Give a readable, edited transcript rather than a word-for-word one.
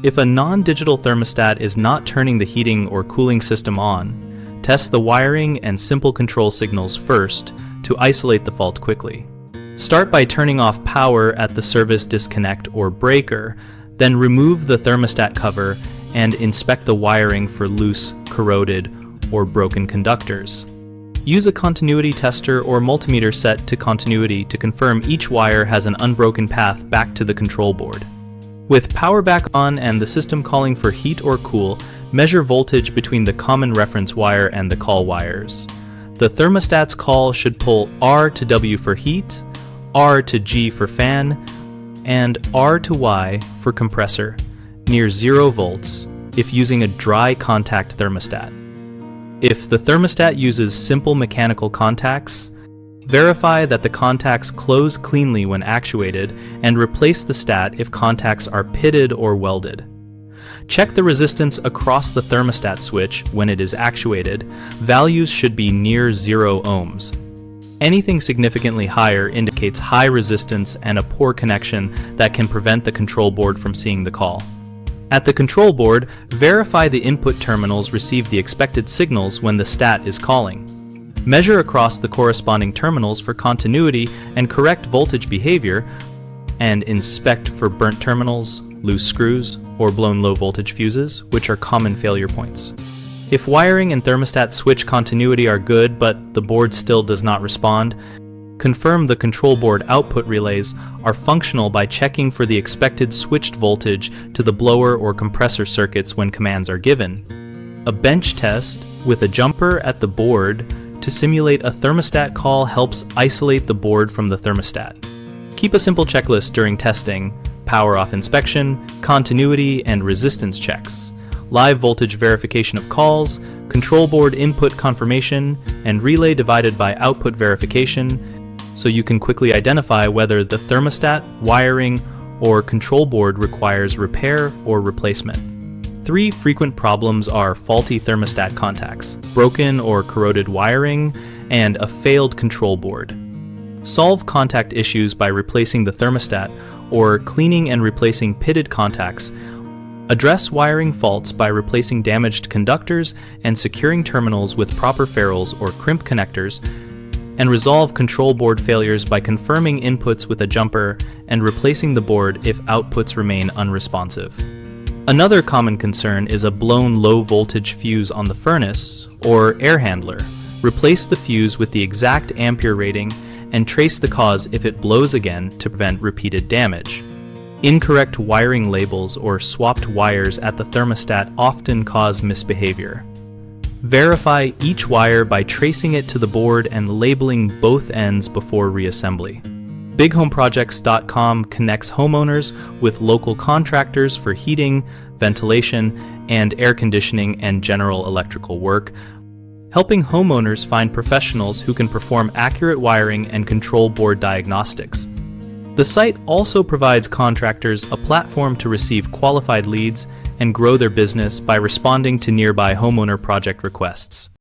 If a non-digital thermostat is not turning the heating or cooling system on, test the wiring and simple control signals first to isolate the fault quickly. Start by turning off power at the service disconnect or breaker, then remove the thermostat cover and inspect the wiring for loose, corroded, or broken conductors. Use a continuity tester or multimeter set to continuity to confirm each wire has an unbroken path back to the control board. With power back on and the system calling for heat or cool, measure voltage between the common reference wire and the call wires. The thermostat's call should pull R to W for heat, R to G for fan, and R to Y for compressor, near 0 volts if using a dry contact thermostat. If the thermostat uses simple mechanical contacts, verify that the contacts close cleanly when actuated and replace the stat if contacts are pitted or welded. Check the resistance across the thermostat switch when it is actuated. Values should be near 0 ohms. Anything significantly higher indicates high resistance and a poor connection that can prevent the control board from seeing the call. At the control board, verify the input terminals receive the expected signals when the stat is calling. Measure across the corresponding terminals for continuity and correct voltage behavior, and inspect for burnt terminals, loose screws, or blown low voltage fuses, which are common failure points. If wiring and thermostat switch continuity are good but the board still does not respond, confirm the control board output relays are functional by checking for the expected switched voltage to the blower or compressor circuits when commands are given. A bench test with a jumper at the board to simulate a thermostat call helps isolate the board from the thermostat. Keep a simple checklist during testing: power off inspection, continuity and resistance checks, live voltage verification of calls, control board input confirmation, and relay divided by output verification, so you can quickly identify whether the thermostat, wiring, or control board requires repair or replacement. 3 frequent problems are faulty thermostat contacts, broken or corroded wiring, and a failed control board. Solve contact issues by replacing the thermostat or cleaning and replacing pitted contacts. Address wiring faults by replacing damaged conductors and securing terminals with proper ferrules or crimp connectors, and resolve control board failures by confirming inputs with a jumper and replacing the board if outputs remain unresponsive. Another common concern is a blown low voltage fuse on the furnace or air handler. Replace the fuse with the exact ampere rating and trace the cause if it blows again to prevent repeated damage. Incorrect wiring labels or swapped wires at the thermostat often cause misbehavior. Verify each wire by tracing it to the board and labeling both ends before reassembly. BigHomeProjects.com connects homeowners with local contractors for heating, ventilation, and air conditioning and general electrical work, helping homeowners find professionals who can perform accurate wiring and control board diagnostics. The site also provides contractors a platform to receive qualified leads and grow their business by responding to nearby homeowner project requests.